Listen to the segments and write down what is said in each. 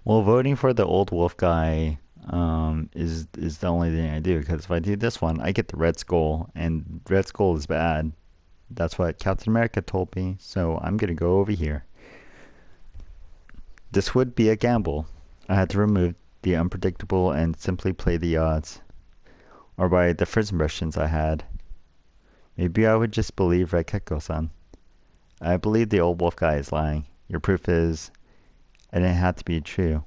Well, voting for the old wolf guy is the only thing I do because if I do this one, I get the Red Skull, and Red Skull is bad. That's what Captain America told me, so I'm gonna go over here. This would be a gamble. I had to remove the unpredictable and simply play the odds, or by the first impressions I had. Maybe I would just believe Raikeko-san. I believe the old wolf guy is lying. Your proof is it didn't have to be true.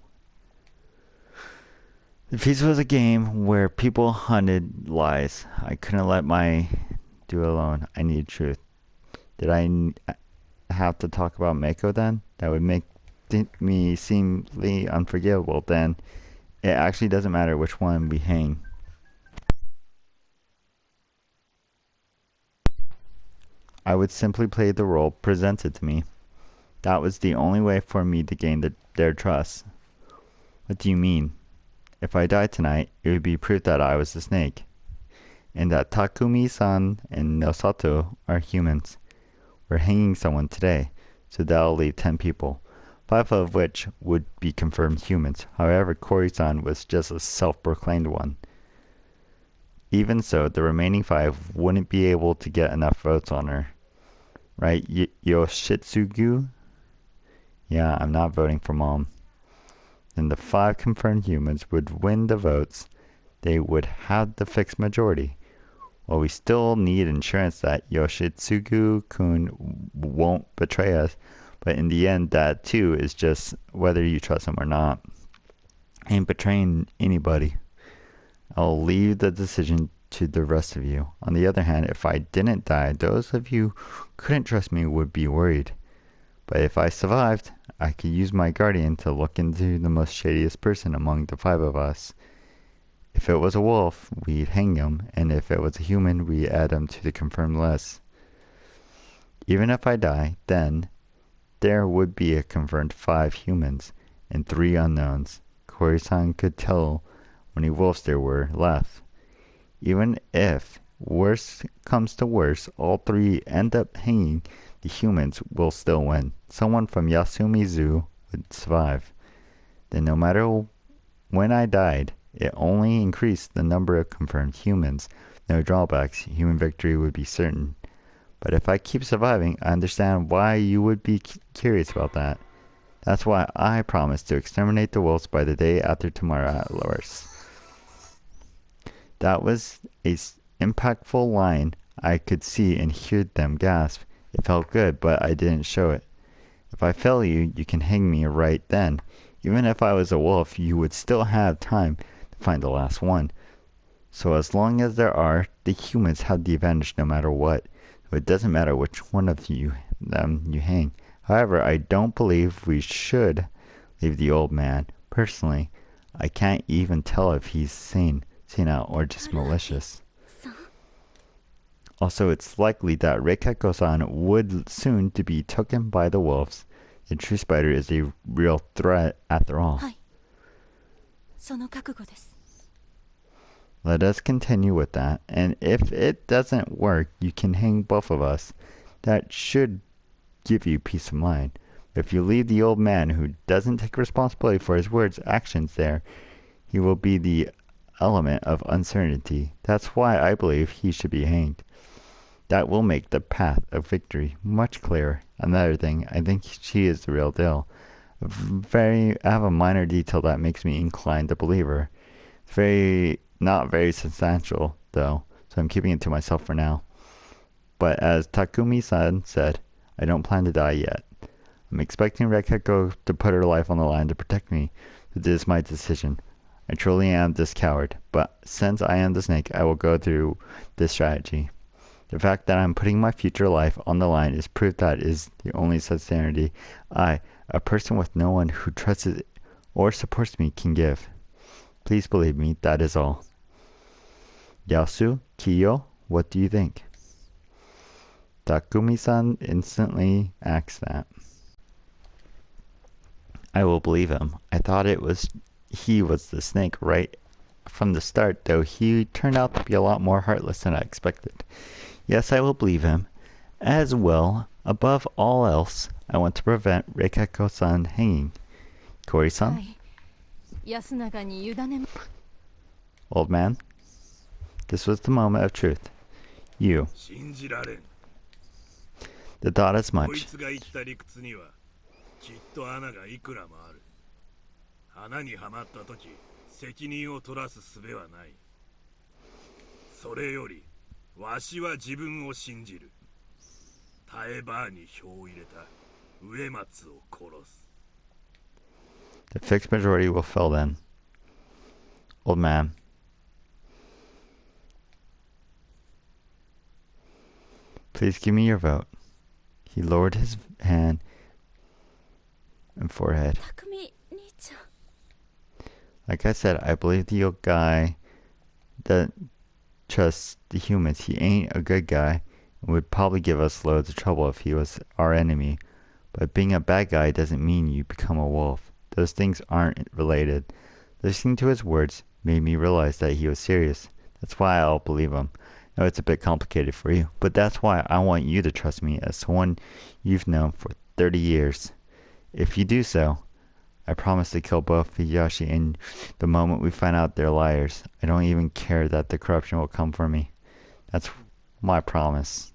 If this was a game where people hunted lies, I couldn't let my do alone. I need truth. Did I have to talk about Mako then? That would make me seemingly unforgivable. Then it actually doesn't matter which one we hang. I would simply play the role presented to me. That was the only way for me to gain their trust. What do you mean? If I died tonight, it would be proof that I was the snake, and that Takumi-san and Nosato are humans. We're hanging someone today, so that'll leave 10 people, 5 of which would be confirmed humans. However, Kori-san was just a self-proclaimed one. Even so, the remaining 5 wouldn't be able to get enough votes on her. Right, Yoshitsugu? Yeah, I'm not voting for Mom. Then the 5 confirmed humans would win the votes. They would have the fixed majority. Well, we still need insurance that Yoshitsugu-kun won't betray us, but in the end, that too is just whether you trust him or not. I ain't betraying anybody. I'll leave the decision to the rest of you. On the other hand, if I didn't die, those of you who couldn't trust me would be worried. But if I survived, I could use my guardian to look into the most shadiest person among the 5 of us. If it was a wolf, we'd hang him, and if it was a human, we'd add him to the confirmed list. Even if I die, then there would be a confirmed 5 humans and 3 unknowns. Kori-san could tell how many wolves there were left. Even if worst comes to worst, all 3 end up hanging, the humans will still win. Someone from Yasumi Zoo would survive. Then no matter when I died, it only increased the number of confirmed humans. No drawbacks. Human victory would be certain. But if I keep surviving, I understand why you would be curious about that. That's why I promised to exterminate the wolves by the day after tomorrow at worst. That was a impactful line. I could see and hear them gasp. It felt good, but I didn't show it. If I fail you, you can hang me right then. Even if I was a wolf, you would still have time to find the last one. So as long as there are, the humans have the advantage no matter what. So it doesn't matter which one of you hang. However, I don't believe we should leave the old man. Personally, I can't even tell if he's senile or just malicious. Also, it's likely that Reikeko-san would soon to be taken by the wolves. The true spider is a real threat after all. Let us continue with that, and if it doesn't work, you can hang both of us. That should give you peace of mind. If you leave the old man who doesn't take responsibility for his words, actions there, he will be the element of uncertainty. That's why I believe he should be hanged. That will make the path of victory much clearer. Another thing, I think she is the real deal. I have a minor detail that makes me inclined to believe her. Not very substantial, though, so I'm keeping it to myself for now. But as Takumi-san said, I don't plan to die yet. I'm expecting Reikeko to put her life on the line to protect me, so this is my decision. I truly am this coward, but since I am the snake, I will go through this strategy. The fact that I'm putting my future life on the line is proof that is the only sincerity I, a person with no one who trusts or supports me, can give. Please believe me, that is all. Yasu, Kiyo, what do you think? Takumi-san instantly asked that. I will believe him. I thought he was the snake right from the start, though he turned out to be a lot more heartless than I expected. Yes, I will believe him. As well, above all else, I want to prevent Reikeko-san hanging. Kori-san? Old man, this was the moment of truth. You. The thought as much. きっと穴がいくらもある。穴にはまった時、責任を取らす術はない。それより、わしは自分を信じる。耐えバーに票を入れた植松を殺す。The fixed majority will fill then. Old man. Please give me your vote. He lowered his hand and forehead. Like I said, I believe the old guy that trusts the humans. He ain't a good guy and would probably give us loads of trouble if he was our enemy. But being a bad guy doesn't mean you become a wolf. Those things aren't related. Listening to his words made me realize that he was serious. That's why I'll believe him. I know it's a bit complicated for you, but that's why I want you to trust me as someone you've known for 30 years. If you do so, I promise to kill both Hiyashi and the moment we find out they're liars. I don't even care that the corruption will come for me. That's my promise.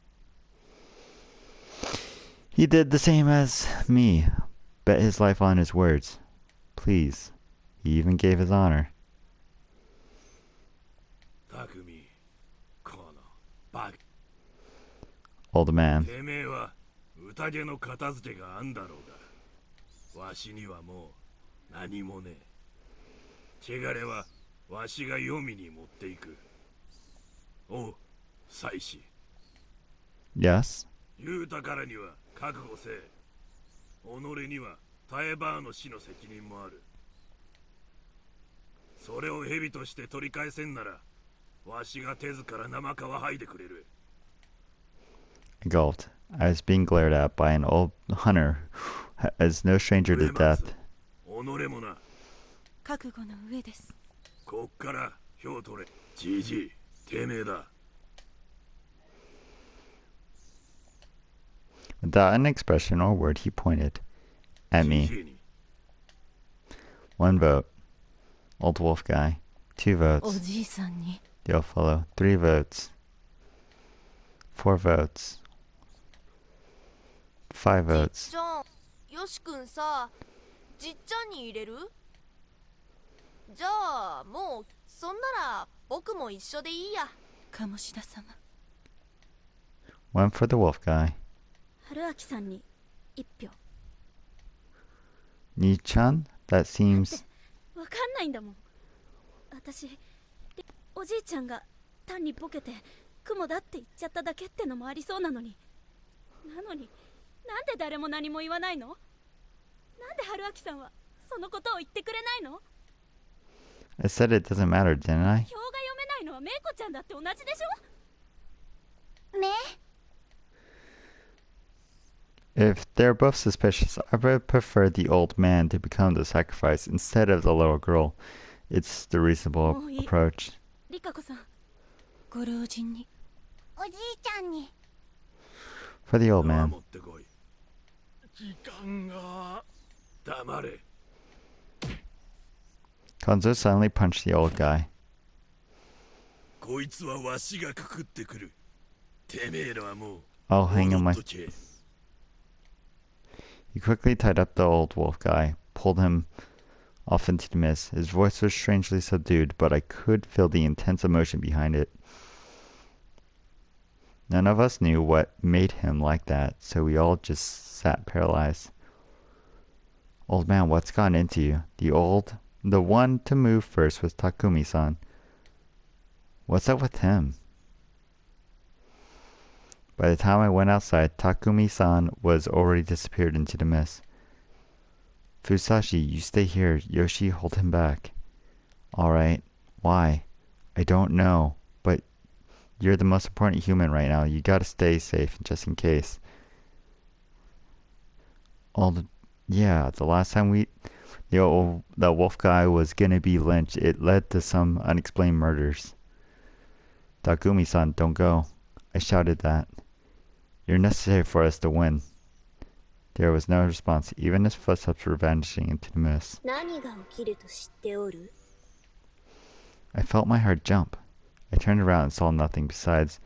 He did the same as me. Bet his life on his words. Please. He even gave his honor. Old man. 宴の片付けがあんだろうが、わしにはもう何もねえ。汚れはわしが黄泉に持っていく。おう、妻子。Yes? 言うたからには覚悟せえ。己にはタエバーの死の責任もある。それを蛇として取り返せんなら、わしが手ずから生皮剥いでくれる。I gulped. I was being glared at by an old hunter who is no stranger to death. 己もな。覚悟の上です。こっから票取れ。じじい、てめえだ。Without an expression or word, he pointed at me. 1 vote. Old wolf guy. 2 votes. おじいさんに。The old fellow. 3 votes. 4 votes. 5 votes. じっちゃん、よしくんさ、じっちゃんに入れる？じゃあもうそんなら僕も一緒でいいや。鴨志田様。 1 for the wolf guy. 春明さんに1票。Ni-chan? That seems... わかんないんだもん。私、おじいちゃんが単にボケて雲だって言っちゃっただけってのもありそうなのに。なのに、なんで誰も何も言わないの？なんで春明さんはそのことを言ってくれないの？ I said it doesn't matter, didn't I? 票が読めないのはメイコちゃんだって同じでしょ？ね。If they're both suspicious, I would prefer the old man to become the sacrifice instead of the little girl. It's the reasonable approach. リカ子さん、ご老人に。おじいちゃんに。For the old man. 時間が。黙れ。Konzo suddenly punched the old guy. こいつはわしがくくってくる。てめえらはもう。 I'll hang him my... He quickly tied up the old wolf guy, pulled him off into the mist. His voice was strangely subdued, but I could feel the intense emotion behind it. None of us knew what made him like that, so we all just sat paralyzed. Old man, what's gotten into you? The one to move first was Takumi-san. What's up with him? By the time I went outside, Takumi-san was already disappeared into the mist. Fusashi, you stay here. Yoshi, hold him back. Alright. Why? I don't know. But you're the most important human right now. You gotta stay safe, just in case. Yeah, the last time the wolf guy was gonna be lynched, it led to some unexplained murders. Takumi-san, don't go. I shouted that. You're necessary for us to win. There was no response, even as footsteps were vanishing into the mist. 何が起きると知っておる？ I felt my heart jump. I turned around and saw nothing besides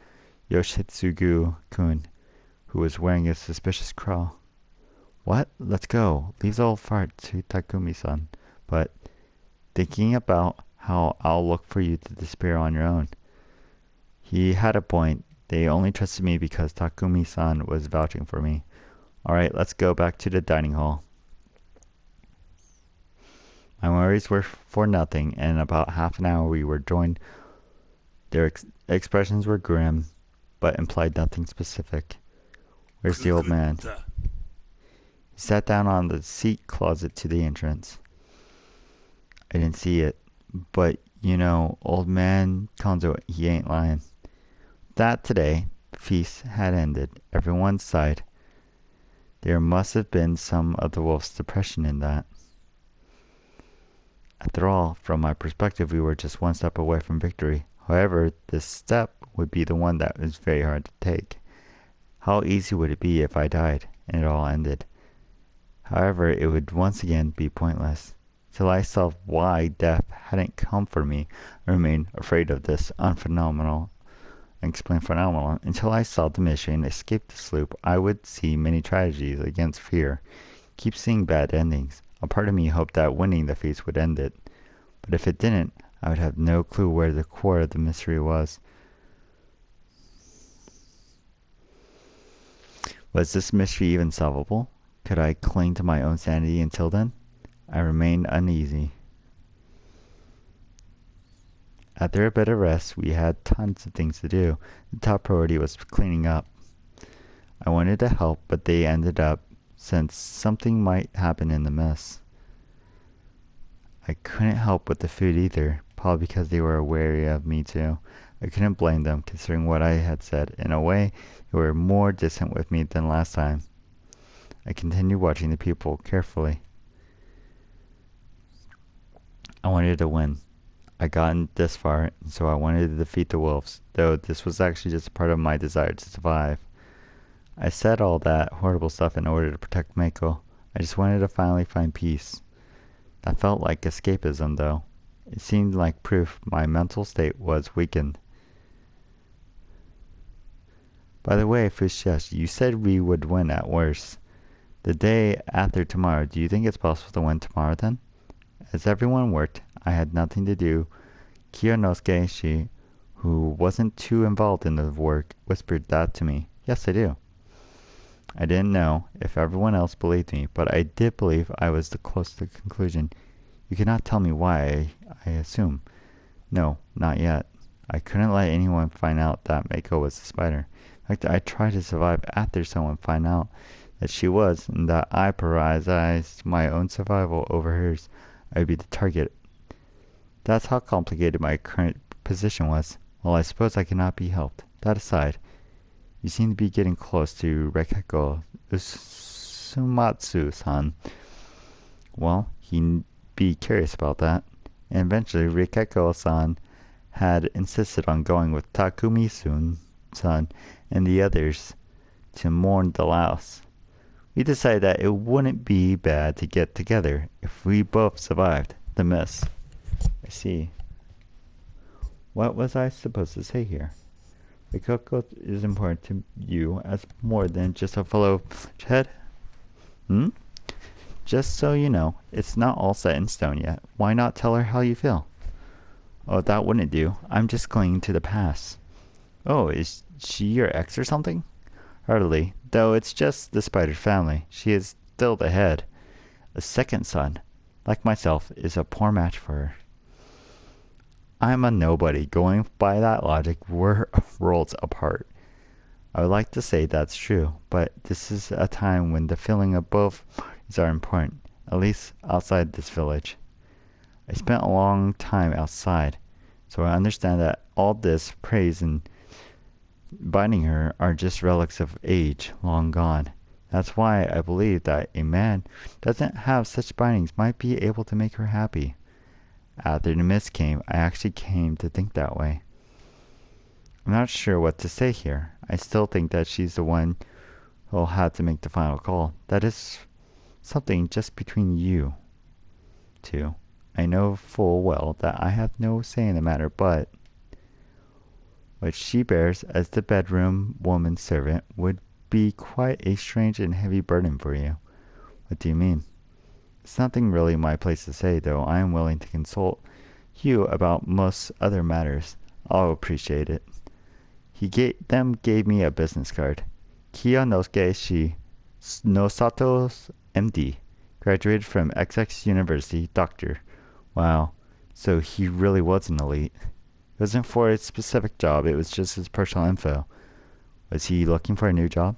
Yoshitsugu-kun, who was wearing a suspicious crow. What? Let's go. Leave the old fart to Takumi-san. But thinking about how I'll look for you to disappear on your own. He had a point. They only trusted me because Takumi-san was vouching for me. Alright, let's go back to the dining hall. My worries were for nothing, and in about half an hour we were joined. Their expressions were grim, but implied nothing specific. Where's the old man? He sat down on the seat closet to the entrance. I didn't see it, but you know, old man Konzo, he ain't lying. That today, the feast had ended. Everyone sighed. There must have been some of the wolf's depression in that. After all, from my perspective, we were just one step away from victory. However, this step would be the one that was very hard to take. How easy would it be if I died, and it all ended? However, it would once again be pointless. Till I saw why death hadn't come for me, I remained afraid of this unphenomenal, unexplained phenomenon. Until I saw the mission, escape the sloop, I would see many tragedies against fear, keep seeing bad endings. A part of me hoped that winning the feast would end it. But if it didn't, I would have no clue where the core of the mystery was. Was this mystery even solvable? Could I cling to my own sanity until then? I remained uneasy. After a bit of rest, we had tons of things to do. The top priority was cleaning up. I wanted to help, but they ended up, since something might happen in the mess. I couldn't help with the food either, probably because they were wary of me too. I couldn't blame them, considering what I had said. In a way, they were more distant with me than last time. I continued watching the people carefully. I wanted to win. I gotten this far, and so I wanted to defeat the wolves, though this was actually just part of my desire to survive. I said all that horrible stuff in order to protect Mako. I just wanted to finally find peace. That felt like escapism, though. It seemed like proof my mental state was weakened. By the way, Fushiashi, you said we would win at worst. The day after tomorrow, do you think it's possible to win tomorrow then? As everyone worked, I had nothing to do. Kiyonosuke, who wasn't too involved in the work, whispered that to me. Yes, I do. I didn't know if everyone else believed me, but I did believe I was close to the conclusion. You cannot tell me why, I assume. No, not yet. I couldn't let anyone find out that Mako was a spider. In fact, I tried to survive after someone found out that she was, and that I prioritized my own survival over hers. I would be the target. That's how complicated my current position was. Well, I suppose I cannot be helped. That aside, you seem to be getting close to Rekeko Sumatsu-san. Well, he'd be curious about that. And eventually, Rekeko-san had insisted on going with Takumi-san and the others to mourn the loss. We decided that it wouldn't be bad to get together if we both survived the miss. I see. What was I supposed to say here? The cocoa is important to you as more than just a fellow head? Just so you know, it's not all set in stone yet. Why not tell her how you feel? Oh, that wouldn't do. I'm just clinging to the past. Oh, is she your ex or something? Hardly, though it's just the spider family. She is still the head. A second son, like myself, is a poor match for her. I'm a nobody. Going by that logic, we're worlds apart. I would like to say that's true, but this is a time when the feeling of both parties are important, at least outside this village. I spent a long time outside, so I understand that all this praise and binding her are just relics of age long gone. That's why I believe that a man who doesn't have such bindings might be able to make her happy. After the mist came, I actually came to think that way. I'm not sure what to say here. I still think that she's the one who'll have to make the final call. That is something just between you two. I know full well that I have no say in the matter, but what she bears as the bedroom woman servant would be quite a strange and heavy burden for you. What do you mean? It's nothing really my place to say, though I am willing to consult you about most other matters. I'll appreciate it. He gave me a business card. Kiyonosuke Shi, Nosato's MD, graduated from XX University, doctor. Wow, so he really was an elite. It wasn't for a specific job, it was just his personal info. Was he looking for a new job?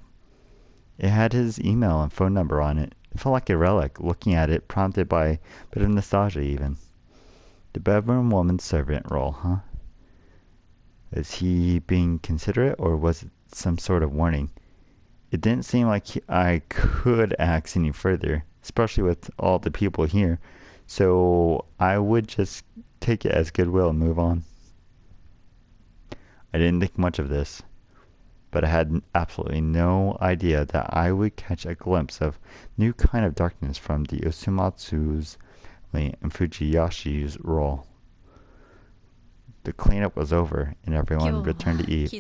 It had his email and phone number on it. It felt like a relic, looking at it, prompted by a bit of nostalgia even. The bedroom woman servant role, huh? Is he being considerate, or was it some sort of warning? It didn't seem like I could ask any further, especially with all the people here, so I would just take it as goodwill and move on. I didn't think much of this, but I had absolutely no idea that I would catch a glimpse of new kind of darkness from the Usumatsu's and Fujiyashi's role. The cleanup was over, and everyone returned to eat.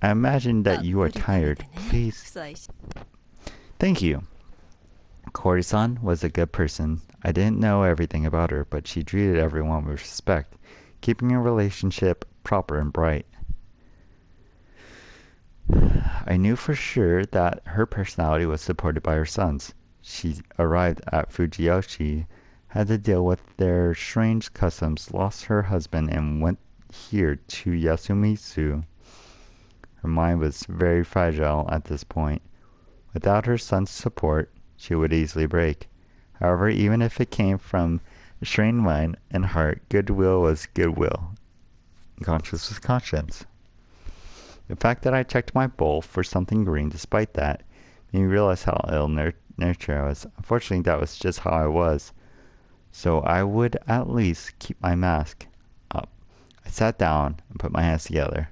I imagine that you are tired. Please. Thank you. Kori-san was a good person. I didn't know everything about her, but she treated everyone with respect, keeping her relationship proper and bright. I knew for sure that her personality was supported by her sons. She arrived at Fujiyoshi, had to deal with their strange customs, lost her husband, and went here to Yasumitsu. Her mind was very fragile at this point. Without her son's support, she would easily break. However, even if it came from a strained mind and heart, goodwill was goodwill. Conscience was conscience. The fact that I checked my bowl for something green despite that made me realize how ill-nurtured I was. Unfortunately, that was just how I was. So I would at least keep my mask up. I sat down and put my hands together.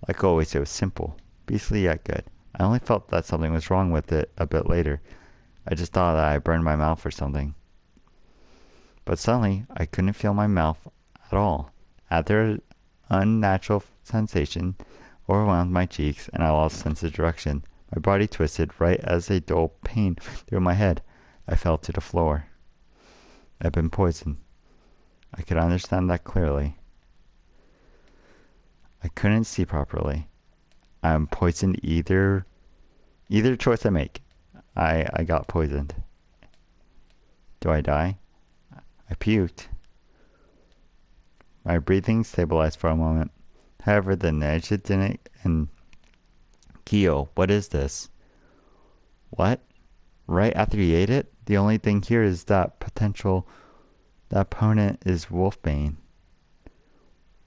Like always, it was simple, beastly yet good. I only felt that something was wrong with it a bit later. I just thought that I burned my mouth or something. But suddenly, I couldn't feel my mouth at all. After an unnatural sensation overwhelmed my cheeks, and I lost sense of direction. My body twisted right as a dull pain through my head. I fell to the floor. I'd been poisoned. I could understand that clearly. I couldn't see properly. I'm poisoned either choice I make. I got poisoned. Do I die? I puked. My breathing stabilized for a moment. However, the nausea didn't, and Kyo, what is this? What? Right after he ate it? The only thing here is that opponent is Wolfbane.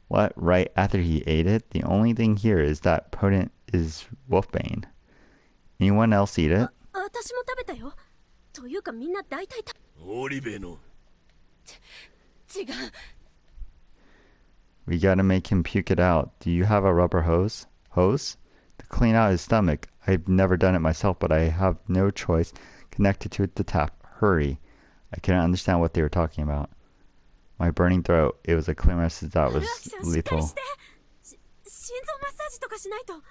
What? Right after he ate it? The only thing here is that opponent is Wolfbane. Anyone else eat it? 私も食べたよ。というかみんな大体オリベの違う。 We gotta make him puke it out. Do you have a rubber hose? Hose? To clean out his stomach. I've never done it myself, but I have no choice. Connected to the tap. Hurry. I couldn't understand what they were talking about. My burning throat. It was a clear message that was lethal. 心臓マッサージとかしないと。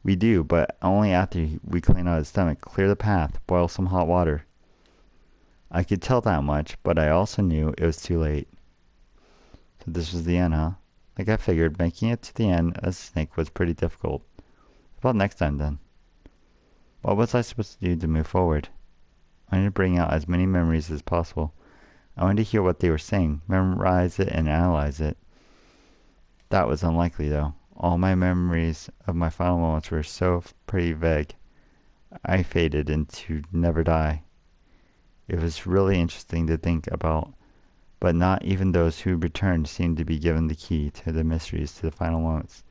We do, but only after we clean out his stomach. Clear the path. Boil some hot water. I could tell that much, but I also knew it was too late. So this was the end, huh? Like I figured, making it to the end as a snake was pretty difficult. What about next time, then? What was I supposed to do to move forward? I wanted to bring out as many memories as possible. I wanted to hear what they were saying, memorize it, and analyze it. That was unlikely, though. All my memories of my final moments were so pretty vague. I faded into never die. It was really interesting to think about, but not even those who returned seemed to be given the key to the mysteries to the final moments.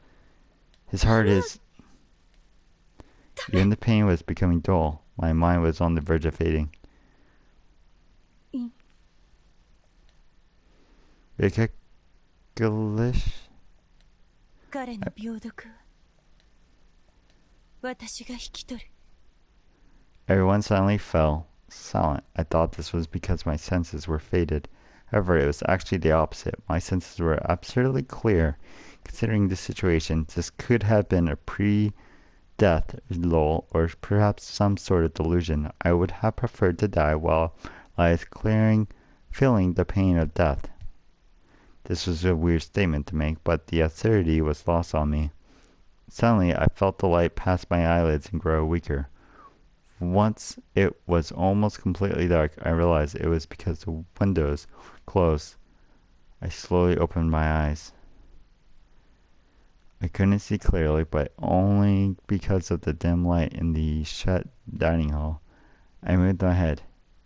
His heart is... Even the pain was becoming dull. My mind was on the verge of fading. Ridiculous? 彼の病毒私が引き取る。 Everyone suddenly fell silent. I thought this was because my senses were faded. However, it was actually the opposite. My senses were absolutely clear. Considering the situation, this could have been a pre-death lull or perhaps some sort of delusion. I would have preferred to die while I was feeling the pain of death. This was a weird statement to make, but the absurdity was lost on me. Suddenly, I felt the light pass my eyelids and grow weaker. Once it was almost completely dark, I realized it was because the windows were closed. I slowly opened my eyes. I couldn't see clearly, but only because of the dim light in the shut dining hall. I moved my head.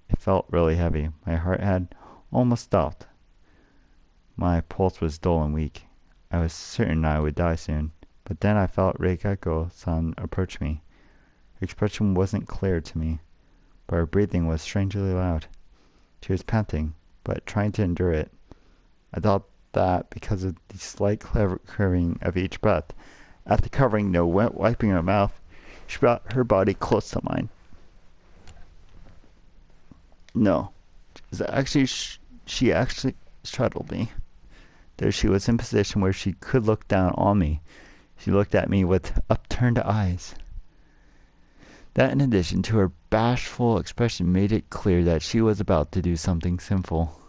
It felt really heavy. My heart had almost stopped. My pulse was dull and weak. I was certain I would die soon. But then I felt Reikako-san approach me. Her expression wasn't clear to me, but her breathing was strangely loud. She was panting, but trying to endure it. I thought that because of the slight curving of each breath, at the covering, no wiping her mouth, she brought her body close to mine. No, she actually straddled me. There she was in a position where she could look down on me. She looked at me with upturned eyes. That, in addition to her bashful expression, made it clear that she was about to do something sinful.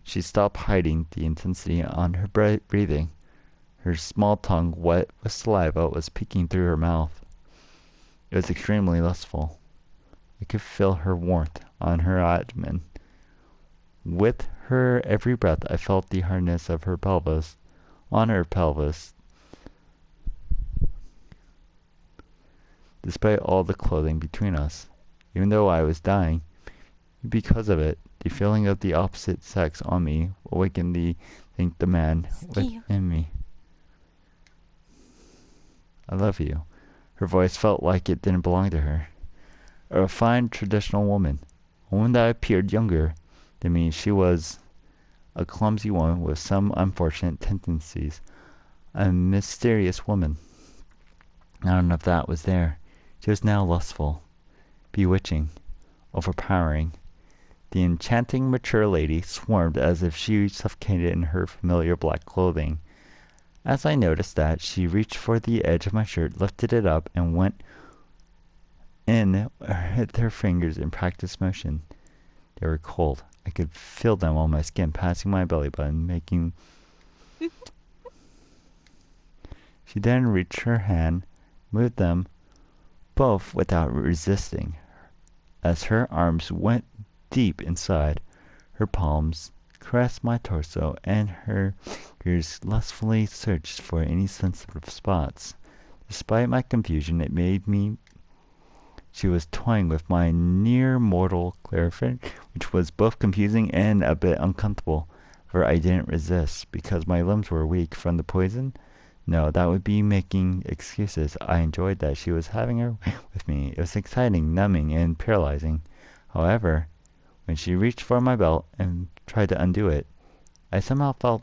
She stopped hiding the intensity on her breathing. Her small tongue, wet with saliva, was peeking through her mouth. It was extremely lustful. I could feel her warmth on her abdomen. With her every breath, I felt the hardness of her pelvis. On her pelvis, despite all the clothing between us, even though I was dying, because of it, the feeling of the opposite sex on me awakened the man within me. I love you. Her voice felt like it didn't belong to her. A refined, traditional woman. A woman that appeared younger than me. She was a clumsy woman with some unfortunate tendencies. A mysterious woman. None of that was there. She was now lustful, bewitching, overpowering. The enchanting, mature lady swarmed as if she suffocated in her familiar black clothing. As I noticed that, she reached for the edge of my shirt, lifted it up, and went in with her fingers in practiced motion. They were cold. I could feel them on my skin, passing my belly button, making... She then reached her hand, moved them both without resisting. As her arms went deep inside, her palms caressed my torso, and her fingers lustfully searched for any sensitive spots. Despite my confusion, it made me... She was toying with my near-mortal clarifier, which was both confusing and a bit uncomfortable, for I didn't resist, because my limbs were weak from the poison. No, that would be making excuses. I enjoyed that she was having her way with me. It was exciting, numbing, and paralyzing. However, when she reached for my belt and tried to undo it, I somehow felt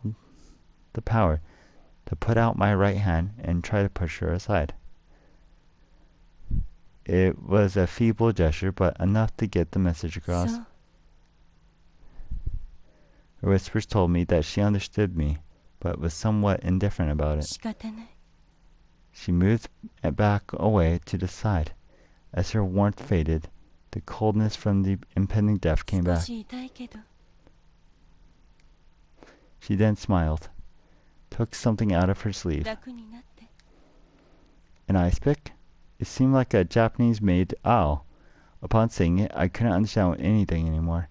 the power to put out my right hand and try to push her aside. It was a feeble gesture, but enough to get the message across. So, Her whispers told me that she understood me, but was somewhat indifferent about it. 仕方ない。 She moved back away to the side. As her warmth faded, the coldness from the impending death came 少 back. し痛いけど、 She then smiled, took something out of her sleeve. 楽になって。 An ice pick? It seemed like a Japanese-made owl. Upon seeing it, I couldn't understand anything anymore.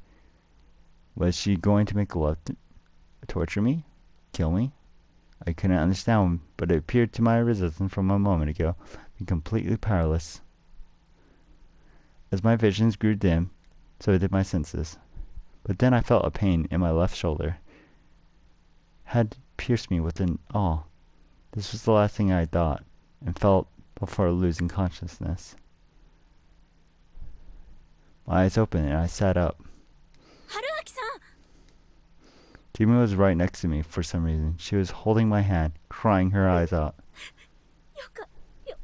Was she going to make love torture me? Kill me? I couldn't understand, but it appeared to my resistance from a moment ago be completely powerless. As my visions grew dim, so did my senses. But then I felt a pain in my left shoulder. Had pierced me with an awe. This was the last thing I had thought and felt before losing consciousness. My eyes opened and I sat up. 春秋さん、 Jimmy was right next to me for some reason. She was holding my hand, crying her eyes out. よかよ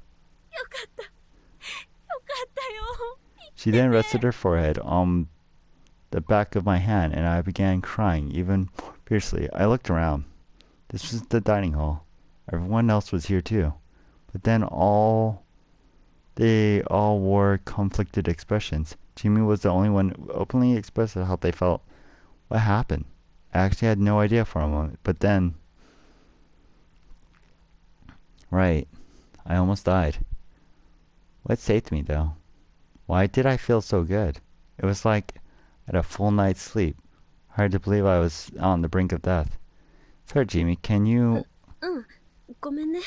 She then rested her forehead on the back of my hand, and I began crying even more fiercely. I looked around. This was the dining hall. Everyone else was here too. But then they all wore conflicted expressions. Jimmy was the only one who openly expressed how they felt. What happened? I actually had no idea for a moment, but then... Right. I almost died. What saved me, though? Why did I feel so good? It was like I had a full night's sleep. Hard to believe I was on the brink of death. Sorry, Jimmy, can you... うん、ごめんね。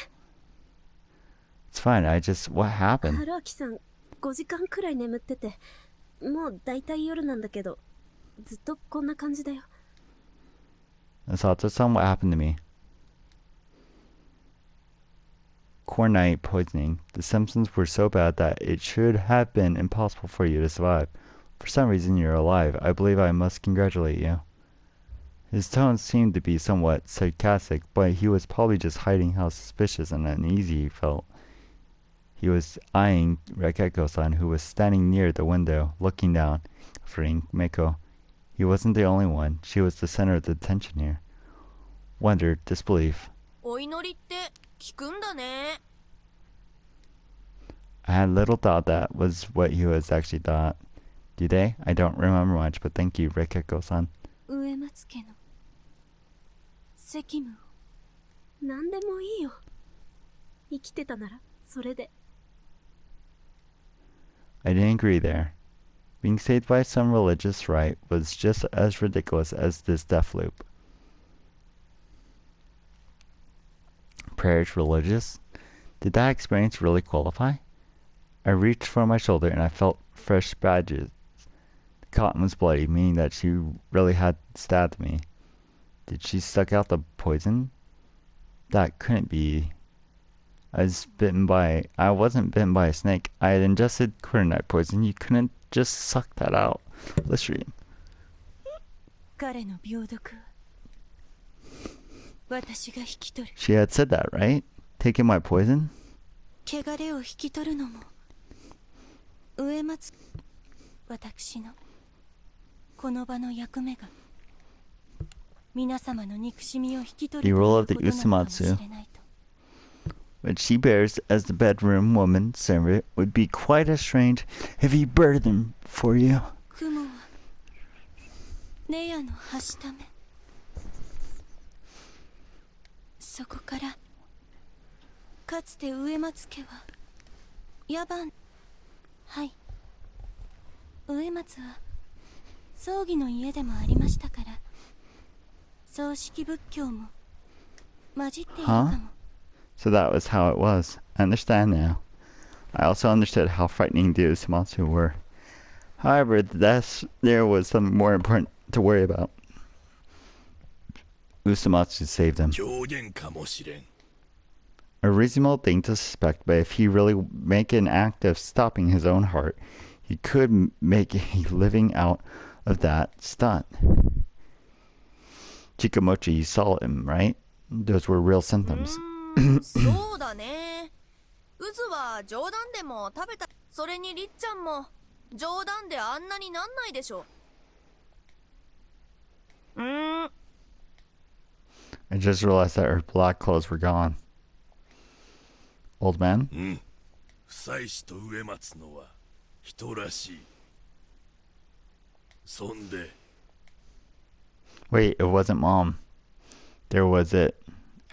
It's fine, what happened? 春明さん、5時間くらい眠ってて、もうだいたい夜なんだけど、ずっとこんな感じだよ。Sato-san, what happened to me? Cornite poisoning. The symptoms were so bad that it should have been impossible for you to survive. For some reason, you're alive. I believe I must congratulate you. His tone seemed to be somewhat sarcastic, but he was probably just hiding how suspicious and uneasy he felt. He was eyeing Rekeko-san, who was standing near the window, looking down, comforting Meko. He wasn't the only one. She was the center of the attention here. Wonder, disbelief. お祈りって聞くんだね。 I had little thought that was what he was actually thought. Do they? I don't remember much, but thank you, Rekeko-san. 植松家の責務を何でもいいよ。生きてたならそれで。 I didn't agree there. Being saved by some religious rite was just as ridiculous as this death loop. Prayers religious? Did that experience really qualify? I reached for my shoulder and I felt fresh badges. The cotton was bloody, meaning that she really had stabbed me. Did she suck out the poison? That couldn't be. I wasn't bitten by a snake. I had ingested cordyceps poison. You couldn't just suck that out. Let's read. 彼の病毒は私が引き取る。 She had said that, right? Taking my poison? 汚れを引き取るのも植松私のこの場の役目が皆様の憎しみを引き取るということなのかもしれないと。 What she bears as the bedroom woman servant would be quite a strange, heavy burden for you. 雲はネヤのはしため。そこからかつて植松家は野蛮。はい。植松は葬儀の家でもありましたから、葬式仏教も混じっているかも。 So that was how it was. I understand now. I also understood how frightening the Usamatsu were. However, there was something more important to worry about. Usamatsu saved him. 狂言かもしれん。 A reasonable thing to suspect, but if he really make an act of stopping his own heart, he could make a living out of that stunt. Chikamochi, you saw him, right? Those were real symptoms. そうだね。渦は冗談でも食べた。それにりっちゃんも冗談であんなになんないでしょ。I just realized that her black clothes were gone. Old man? うん。夫妻子と植松のは人らしい。そんで。 Wait, it wasn't Mom. There was it.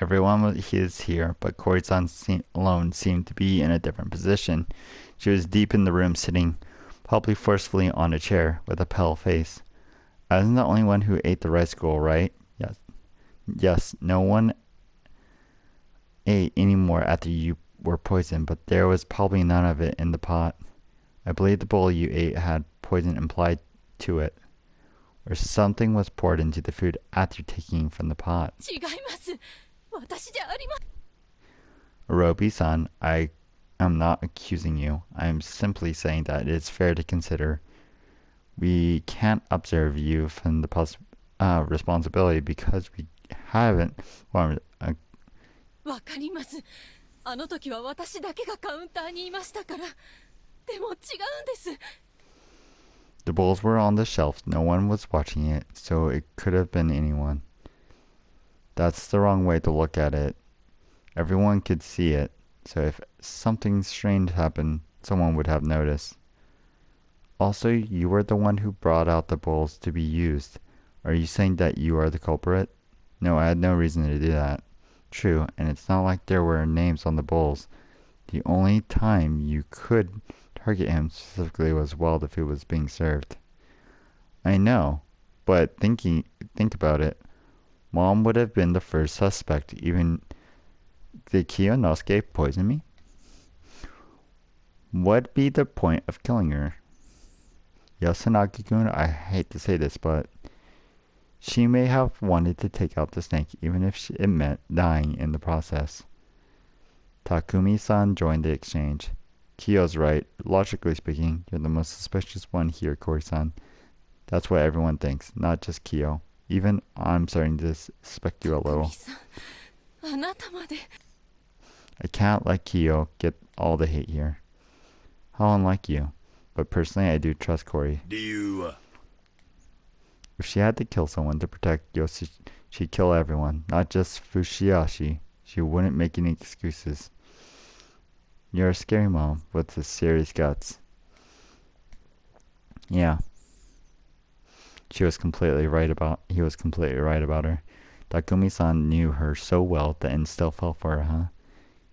Everyone is here, but Kori-san alone seemed to be in a different position. She was deep in the room, sitting, probably forcefully on a chair, with a pale face. I wasn't the only one who ate the rice gruel, right? Yes. Yes, no one ate any more after you were poisoned, but there was probably none of it in the pot. I believe the bowl you ate had poison implied to it. Or something was poured into the food after taking from the pot. 違います。私じゃありま。 Robi-san, I am not accusing you. I am simply saying that it is fair to consider. We can't observe you from the responsibility because we haven't formed a... わかります。あの時は私だけがカウンターにいましたから。でも違うんです。The bowls were on the shelf. No one was watching it, so it could have been anyone. That's the wrong way to look at it. Everyone could see it, so if something strange happened, someone would have noticed. Also, you were the one who brought out the bowls to be used. Are you saying that you are the culprit? No, I had no reason to do that. True, and it's not like there were names on the bowls. The only time you could target him specifically was while the food was being served. I know, but think about it. Mom would have been the first suspect. Even did Kiyonosuke poison me? What'd be the point of killing her? Yasunagi-kun, I hate to say this, but she may have wanted to take out the snake, even if it meant dying in the process. Takumi-san joined the exchange. Kiyo's right. Logically speaking, you're the most suspicious one here, Kori-san. That's what everyone thinks, not just Kiyo. Even I'm starting to suspect you a little. あなたまで I can't let Kiyo get all the hate here. How unlike you. But personally, I do trust Kori. 理由は If she had to kill someone to protect Yoshi, she'd kill everyone, not just Fushiashi. She wouldn't make any excuses. You're a scary mom with the serious guts. Yeah. He was completely right about her. Takumi-san knew her so well that and still fell for her, huh?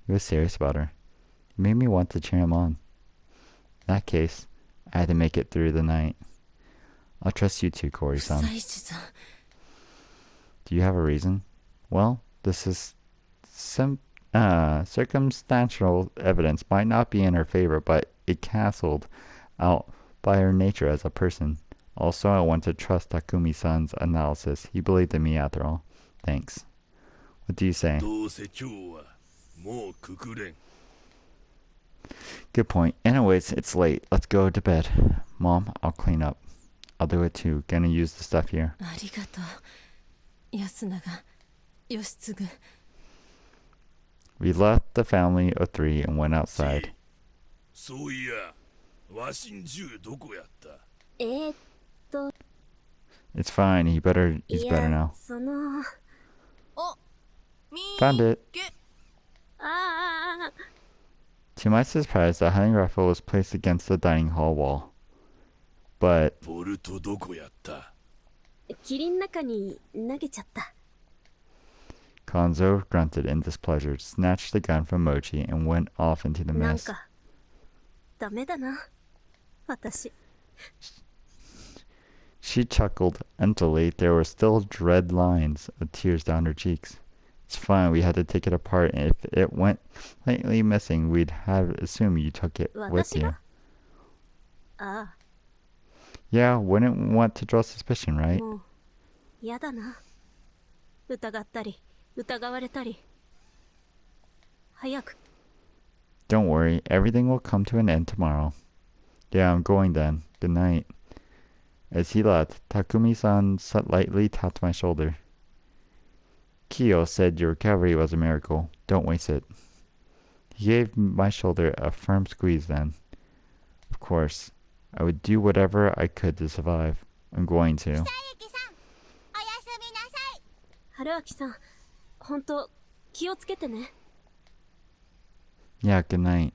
He was serious about her. It made me want to cheer him on. In that case, I had to make it through the night. I'll trust you too, Kori-san. 久石さん Do you have a reason? Well, this is some circumstantial evidence might not be in her favor, but it canceled out by her nature as a person. Also, I want to trust Takumi-san's analysis. He believed in me after all. Thanks. What do you say? どうせ今日はもうくくれん Good point. Anyways, it's late. Let's go to bed. Mom, I'll clean up. I'll do it too. Gonna use the stuff here. ありがとう安永義継 We left the family of three and went outside. そういやわしんじゅうどこやった It's fine. He's better now. そのあみ Found it. けああ To my surprise, the hunting rifle was placed against the dining hall wall. But ボルトどこやった 霧の中に投げちゃった Konzo grunted in displeasure, snatched the gun from Mochi, and went off into the なん mist. かダメだな私 She chuckled emptily. There were still dread lines of tears down her cheeks. It's fine, we had to take it apart, and if it went slightly missing, we'd have assumed you took it with 私 you. がああ Yeah, wouldn't want to draw suspicion, right? もう嫌だな疑ったり疑われたり早く Don't worry, everything will come to an end tomorrow. Yeah, I'm going then. Good night. As he left, Takumi-san lightly tapped my shoulder. Kiyo said your recovery was a miracle. Don't waste it. He gave my shoulder a firm squeeze then. Of course, I would do whatever I could to survive. I'm going to. ゆきさんおやすみなさい 春明さん本当気をつけてね Yeah, good night.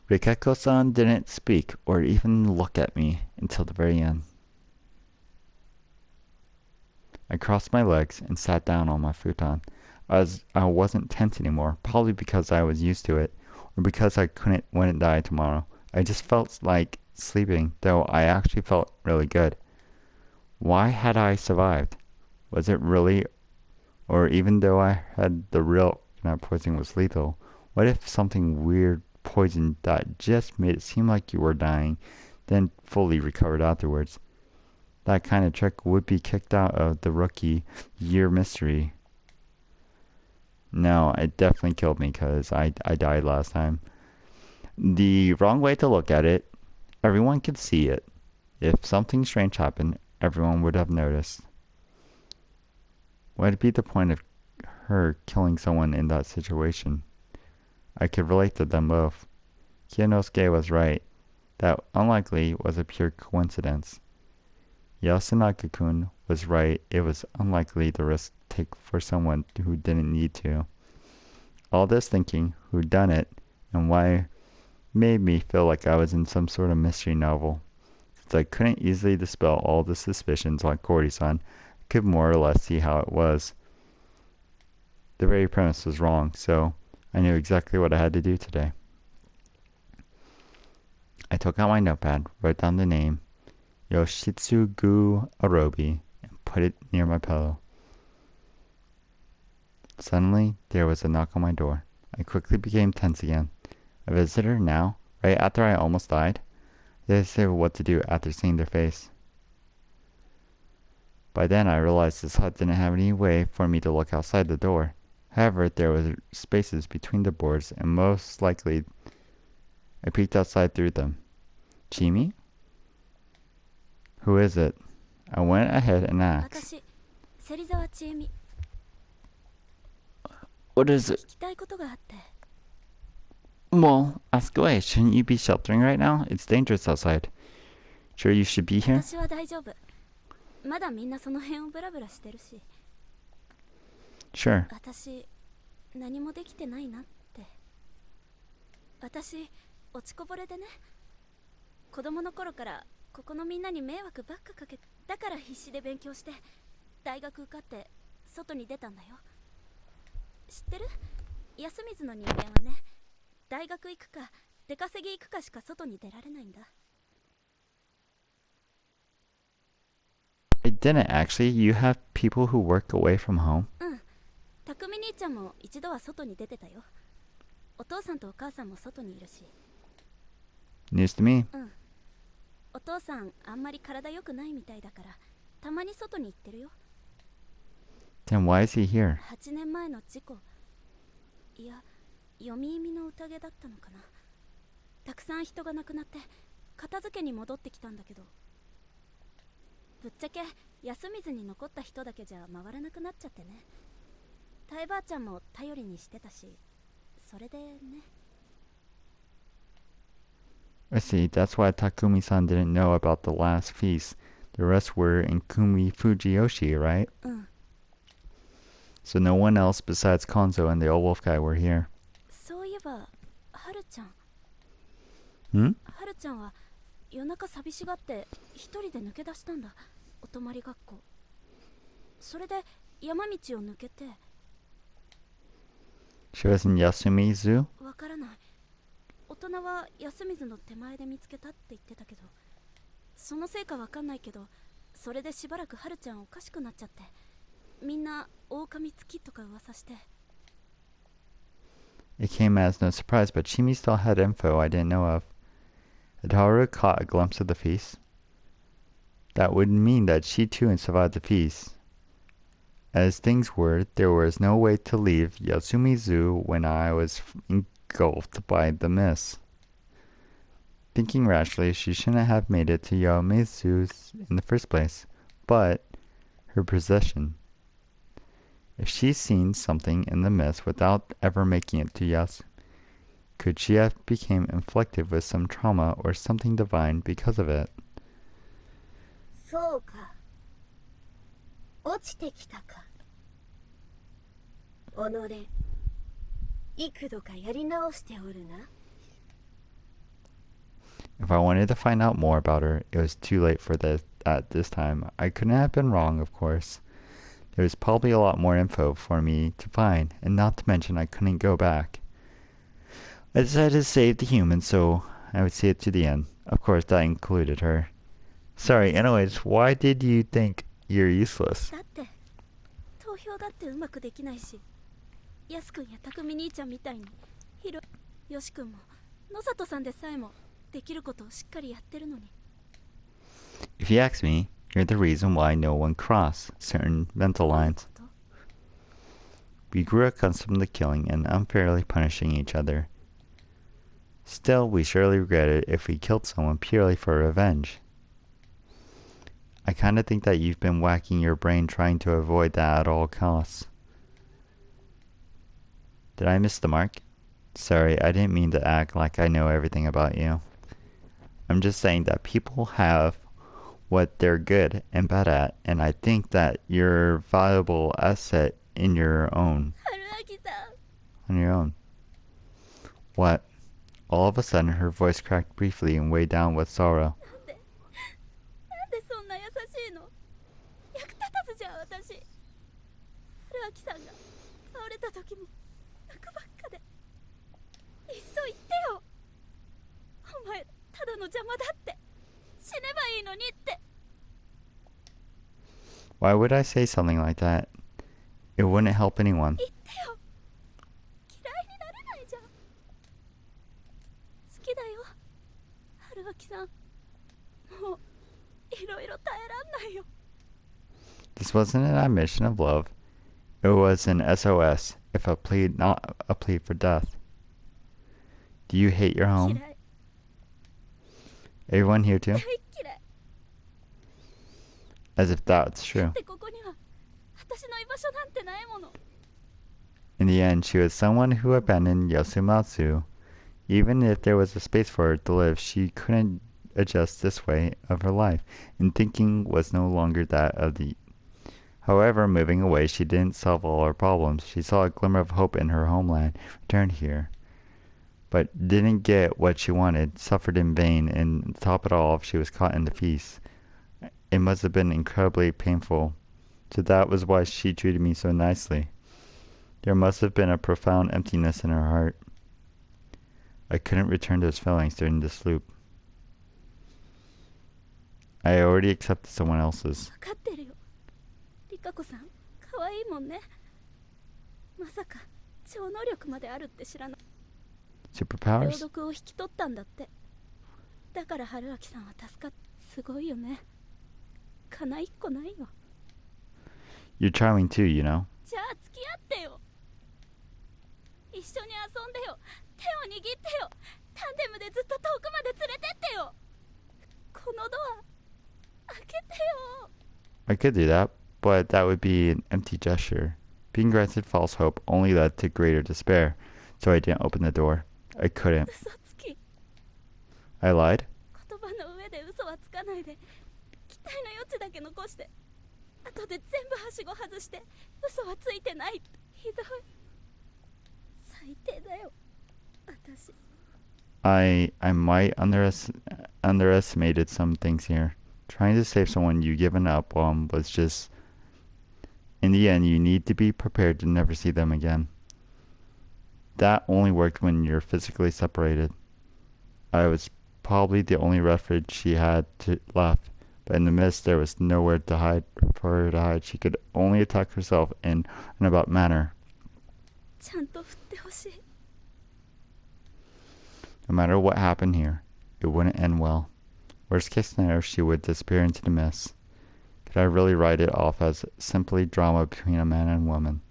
Rikeko-san didn't speak or even look at me until the very end. I crossed my legs and sat down on my futon. I wasn't tense anymore, probably because I was used to it, or because I wouldn't die tomorrow. I just felt like sleeping, though I actually felt really good. Why had I survived? Was it really, or even though I had the real poison was lethal, what if something weird poison that just made it seem like you were dying, then fully recovered afterwards? That kind of trick would be kicked out of the rookie year mystery. No, it definitely killed me because I died last time. The wrong way to look at it, everyone could see it. If something strange happened, everyone would have noticed. What'd be the point of her killing someone in that situation? I could relate to them both. Kiyonosuke was right. That unlikely was a pure coincidence. Yasunaka-kun was right. It was unlikely the risk to take for someone who didn't need to. All this thinking, who done it, and why, made me feel like I was in some sort of mystery novel. Since I couldn't easily dispel all the suspicions like Cordy-san, I could more or less see how it was. The very premise was wrong, so I knew exactly what I had to do today. I took out my notepad, wrote down the name, Yoshitsugu Arobi, and put it near my pillow. Suddenly, there was a knock on my door. I quickly became tense again. A visitor now? Right after I almost died? I didn't say what to do after seeing their face. By then, I realized this hut didn't have any way for me to look outside the door. However, there were spaces between the boards, and most likely I peeked outside through them. Chimi? Who is it? I went ahead and asked. 私、芹沢千恵美。 What is 聞 it? きたいことがあって。 Well, ask away. Shouldn't you be sheltering right now? It's dangerous outside. Sure you should be here? 私は大丈夫。まだみんなその辺をブラブラしてるし。 Sure. 私、何もできてないなって。私、落ちこぼれでね。子供の頃からここのみんなに迷惑ばっかかけ、だから必死で勉強して大学受かって外に出たんだよ。知ってる？安水の人間はね、大学行くか出稼ぎ行くかしか外に出られないんだ。 I didn't actually. You have people who work away from home? うん。匠兄ちゃんも一度は外に出てたよ。お父さんとお母さんも外にいるし。 News to me. うん。お父さんあんまり体良くないみたいだから、たまに外に行ってるよ。 Then why is he here? 8年前の事故、いや読み意味の宴だったのかな。たくさん人が亡くなって片付けに戻ってきたんだけど、ぶっちゃけ安水に残った人だけじゃ回らなくなっちゃってね。タイばあちゃんも頼りにしてたし、それでね。 I see. That's why Takumi-san didn't know about the last feast. The rest were in Kumi Fujiyoshi, right? うん。 So no one else besides Konzo and the old wolf guy were here. そういえばはるちゃん、 Hmm? はるちゃんは夜中寂しがって一人で抜け出したんだ。お泊まり学校。それで山道を抜けて。 She was in Yasumi Zoo? わからない。大人は安水の手前で見つけたって言ってたけど、そのせいかわかんないけど、それでしばらくはるちゃんおかしくなっちゃって、みんな狼つきとか噂して。 It came as no surprise, but Chimi still had info I didn't know of. Had Haru caught a glimpse of the feast? That would mean that she too had survived the feast. As things were, there was no way to leave Yasumi Zoo when I was engulfed by the mist. Thinking rationally, she shouldn't have made it to Yasumi Zoo in the first place, but her possession. If she's seen something in the mist without ever making it to Yasumi, could she have become inflicted with some trauma or something divine because of it? そうか。落ちてきたか。己、幾度かやり直しておるな。 If I wanted to find out more about her, it was too late for this at this time. I couldn't have been wrong, of course. There was probably a lot more info for me to find, and not to mention I couldn't go back. I decided to save the humans, so I would see it to the end. Of course, that included her. Sorry, anyways, why did you think you're useless? だって投票だってうまくできないし、やすくんやたくみ兄ちゃんみたいによしくんも野里さんでさえもできることをしっかりやってるのに。 If you ask me, you're the reason why no one crossed certain mental lines. We grew accustomed to killing and unfairly punishing each other. Still, we surely regret it if we killed someone purely for revenge. I kinda think that you've been whacking your brain trying to avoid that at all costs. Did I miss the mark? Sorry, I didn't mean to act like I know everything about you. I'm I'm just saying that people have what they're good and bad at, and I think that you're a valuable asset in your own, 春明さん。 on your own. What? All of a sudden, her voice cracked briefly and weighed down with sorrow. なんでそんな優しいの。役立たずじゃん私。春明さんが倒れた時も泣くばっかで。いっそ言ってよ。お前ただの邪魔だって。死ねばいいのにって。 Why would I say something like that? It wouldn't help anyone. 言ってよ。嫌いになれないじゃん。好きだよ春明さん。もういろいろ耐えらんないよ。 This wasn't an admission of love. It was an SOS, if a plea, not a plea for death. Do you hate your 嫌 home? い Everyone here too? 大嫌い。 As if that's true. でここには私の居場所なんてないもの。 In the end, she was someone who abandoned Yosumatsu. Even if there was a space for her to live, she couldn't adjust this way of her life, and thinking was no longer that of the... However, moving away, she didn't solve all her problems. She saw a glimmer of hope in her homeland, returned here, but didn't get what she wanted, suffered in vain, and to top it all, she was caught in the feast. It must have been incredibly painful. So that was why she treated me so nicely. There must have been a profound emptiness in her heart. I couldn't return those feelings during this loop. I already accepted someone else's. 分かってるよ。リカ子さん可愛いもんね。まさか超能力まであるって知らない。朗 Superpowers? 読を引き取ったんだって。だから春明さんは助かっ。すごいよね。かな一個ないよ。 You're charming too, you know. じゃあ付き合ってよ。一緒に遊んでよ。手を握ってよ。タンデムでずっと遠くまで連れてってよ。このドア開けてよ。 I could do that, but that would be an empty gesture. Being granted false hope only led to greater despair, so I didn't open the door. I couldn't. 嘘つき。 I lied? 言葉の上で嘘はつかないで。期待の余地だけ残して。後で全部はしご外して嘘はついてない。ひどい。最低だよ私。 I might underestimated some things here. Trying to save someone you've given up on was just... In the end, you need to be prepared to never see them again. That only worked when you're physically separated. I was probably the only refuge she had left, but in the mist there was nowhere to hide for her to hide. She could only attack herself in an about manner. ちゃんと振ってほしい。 No matter what happened here, it wouldn't end well. Worst case scenario, she would disappear into the mist. Could I really write it off as simply drama between a man and woman?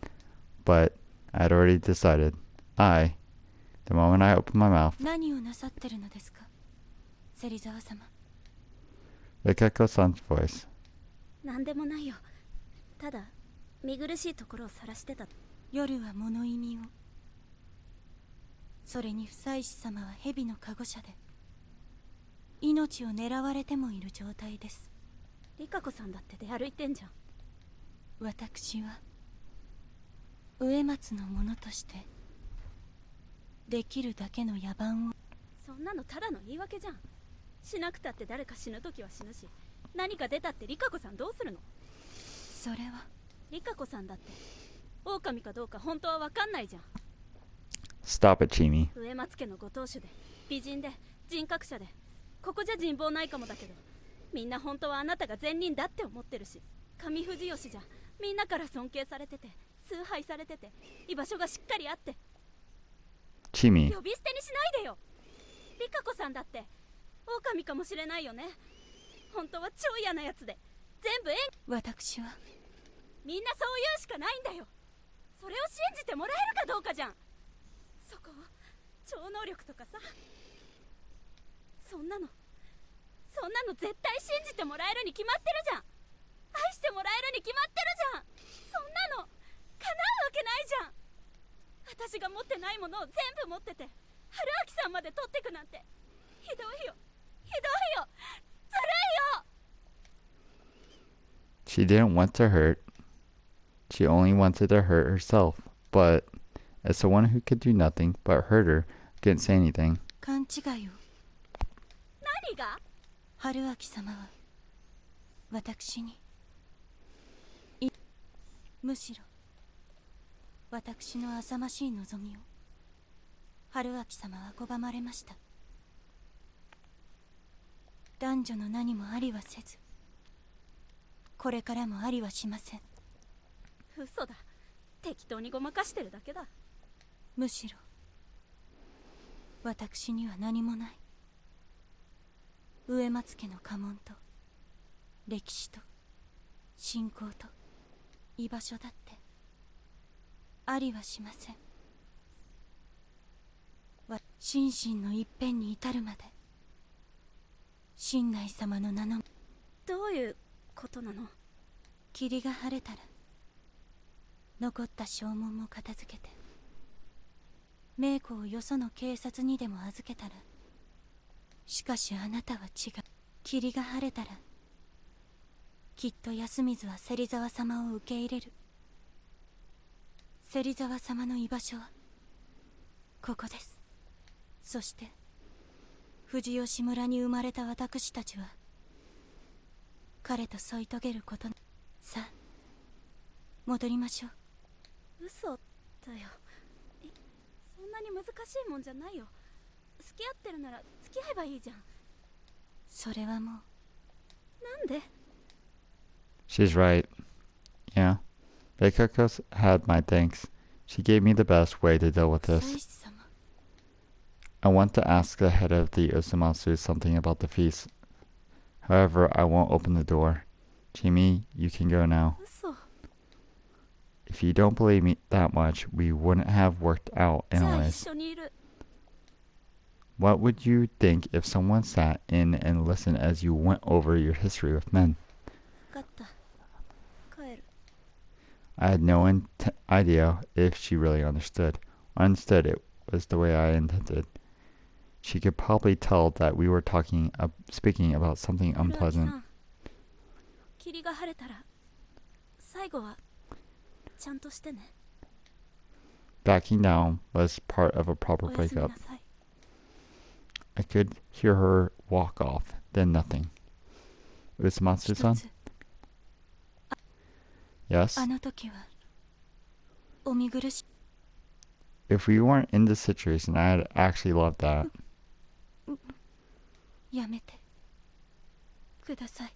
But I had already decided. The moment I opened my mouth, 何をなさってるのですか芹沢様。 Rikako-san's voice. なんでもないよ。ただ見苦しいところを晒してた。夜は物意味を。それに夫妻子様は蛇の籠舎で命を狙われてもいる状態です。リカ子さんだって出歩いてんじゃん。私は植松のものとしてできるだけの野蛮を。そんなのただの言い訳じゃん。しなくたって誰か死ぬ時は死ぬし、何か出たってリカ子さんどうするの。それはリカ子さんだって狼かどうか本当は分かんないじゃん。 Stop it, Chimi. 植松家のご当主で美人で人格者で、ここじゃ人望ないかもだけど、みんな本当はあなたが善人だって思ってるし、上藤吉じゃみんなから尊敬されてて崇拝されてて居場所がしっかりあって。 Chimi. 呼び捨てにしないでよ。リカ子さんだって狼かもしれないよね。本当は超嫌なやつで全部私はみんなそう言うしかないんだよ。それを信じてもらえるかどうかじゃん。そこを超能力とかさ、そんなの絶対信じてもらえるに決まってるじゃん。愛してもらえるに決まってるじゃん。そんなの叶うわけないじゃん。私が持ってないものを全部持ってて春明さんまで取ってくなんてひどいよ、ひどいよ。ずるいよ。 She didn't want to hurt. She only wanted to hurt herself. But as someone who could do nothing but hurt her, I couldn't say anything. 勘違いを。何が？春明様は私にむしろ私の浅ましい望みを春明様は拒まれました。男女の何もありはせず、これからもありはしません。嘘だ。適当にごまかしてるだけだ。むしろ私には何もない。植松家の家紋と歴史と信仰と居場所だってありはしません。心身の一辺に至るまで親内様の名の。どういうことなの？霧が晴れたら残った証文も片付けて冥子をよその警察にでも預けたら。しかしあなたは違う。霧が晴れたらきっと安水は芹沢様を受け入れる。芹沢様の居場所はここです。そして藤吉村に生まれた私たちは彼と添い遂げることな。さあ戻りましょう。嘘だよ。そんなに難しいもんじゃないよ。付き合ってるなら付き合えばいいじゃん。それはもう。なんで？ She's right. Yeah. Reikako had my thanks. She gave me the best way to deal with 祭 this. 司様。 I want to ask the head of the Usumatsu something about the feast. However, I won't open the door. Jimmy, you can go now. 嘘。 If you don't believe me that much, we wouldn't have worked out じゃあ一 anyways. 緒にいる。 What would you think if someone sat in and listened as you went over your history with men? 分かった。帰る。 I had no idea if she really understood. Understood it was the way I intended. She could probably tell that we were speaking about something 春明さ unpleasant. ん、霧が晴れたら最後はちゃんとしてね。 Backing down was part of a proper おやすみ breakup. なさい。 I could hear her walk off, then nothing. 一 Usumatsu-san? つ Yes? あの時はお見苦し If we weren't in this situation, I'd actually love that. やめてください。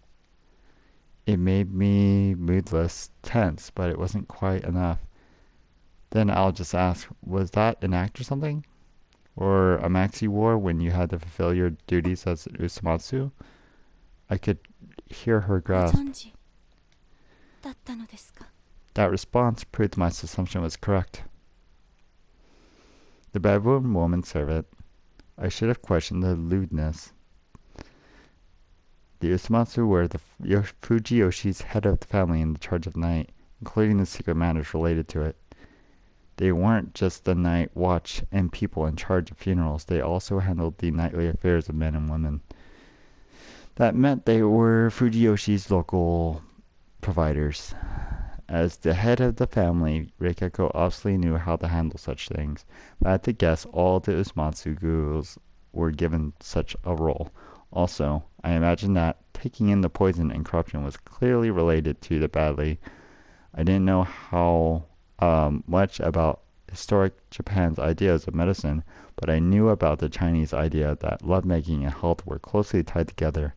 It made me moodless, tense, but it wasn't quite enough. Then I'll just ask, was that an act or something? Or a maxi you wore when you had to fulfill your duties as Usumatsu? I could hear her ご grasp. 存知だったのですか？ That response proved my assumption was correct. The bedroom woman servant. I should have questioned the lewdness. The Usumatsu were the Fujiyoshi's head of the family in charge of night, including the secret matters related to it. They weren't just the night watch and people in charge of funerals, they also handled the nightly affairs of men and women. That meant they were Fujiyoshi's local providers. As the head of the family, Reikako obviously knew how to handle such things, but I had to guess all the Usumatsu girls were given such a role. Also, I imagine that taking in the poison and corruption was clearly related to the badly. I didn't know how much about historic Japan's ideas of medicine, but I knew about the Chinese idea that lovemaking and health were closely tied together,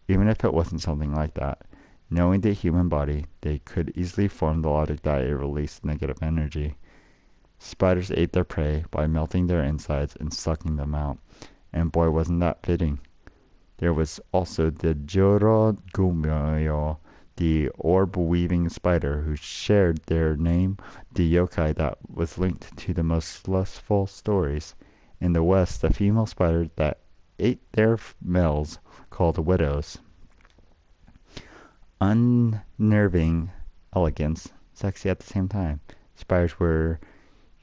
even if it wasn't something like that. Knowing the human body, they could easily form the logic that it released negative energy. Spiders ate their prey by melting their insides and sucking them out, and boy wasn't that fitting. There was also the Joro Gumyo, the orb-weaving spider who shared their name, the yokai that was linked to the most lustful stories. In the West, the female spider that ate their males, called widows. Unnerving elegance, sexy at the same time. Spiders were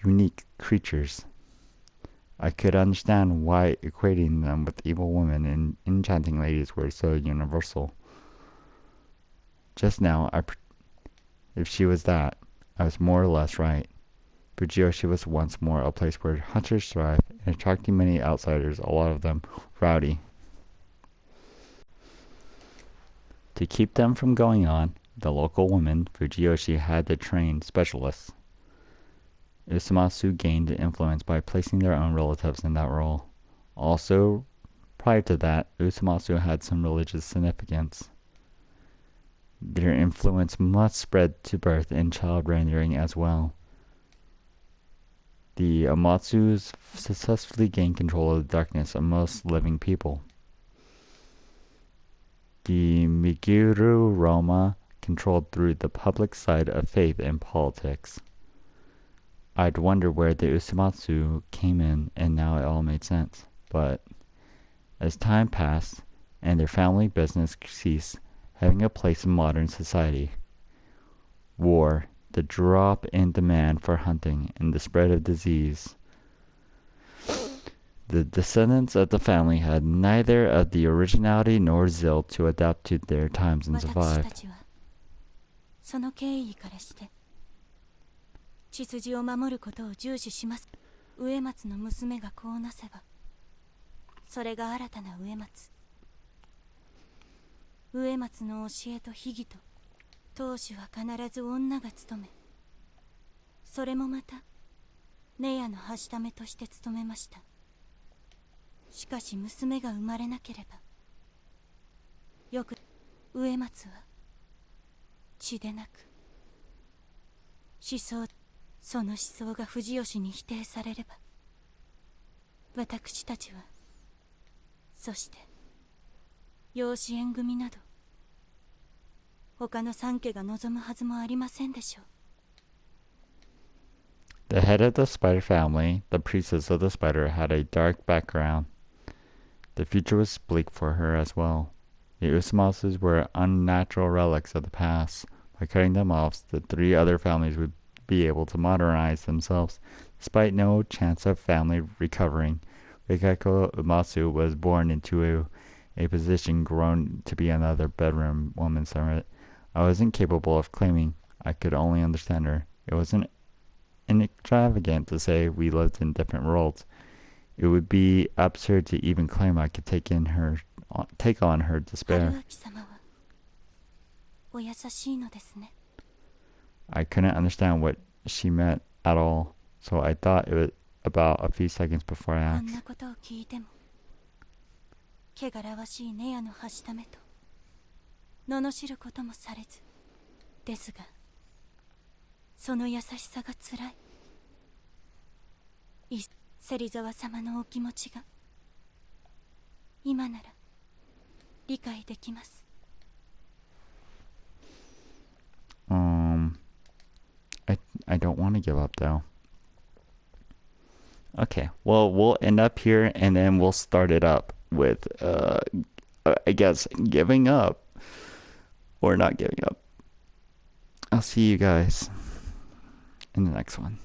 unique creatures. I could understand why equating them with evil women and enchanting ladies were so universal. Just now, if she was that, I was more or less right. Fujiyoshi was once more a place where hunters thrive and attracting many outsiders, a lot of them rowdy. To keep them from going on, the local women Fujiyoshi had to train specialists. Usamatsu gained influence by placing their own relatives in that role. Also, prior to that, Usamatsu had some religious significance. Their influence must spread to birth and child rearing as well. The Amatsus successfully gained control of the darkness of most living people. The Miguru Roma controlled through the public side of faith and politics. I'd wonder where the Usamatsu came in, and now it all made sense. But as time passed and their family business ceased having a place in modern society, war, the drop in demand for hunting, and the spread of disease, the descendants of the family had neither of the originality nor zeal to adapt to their times and survive. その経緯からして血筋を守ることを重視します。植松の娘がこうなせば、それが新たな植松。植松の教えと秘技と当主は必ず女が務め、それもまたネヤのはしためとして務めました。しかし娘が生まれなければ、よく植松は血でなく思想、その思想が藤吉に否定されれば、私たちは、そして養子縁組など他の三家が望むはずもありませんでしょう。The head of the spider family, the priestess of the spider, had a dark background. The future was bleak for her as well. The Usamatsus were unnatural relics of the past. By cutting them off, the three other families would be able to modernize themselves. Despite no chance of family recovering, Rikako Umatsu was born into a position grown to be another bedroom woman servant. I wasn't capable of claiming. I could only understand her. It wasn't extravagant to say we lived in different worlds. It would be absurd to even claim I could take on her despair. I couldn't understand what she meant at all, so I thought it was about a few seconds before I asked. 汚らわしいネヤのはしためと罵ることもされず、ですがその優しさがつらい。芹沢様のお気持ちが今なら理解できます。I don't want to give up though. Okay, well, we'll end up here and then we'll start it up with, I guess, giving up or not giving up. I'll see you guys in the next one.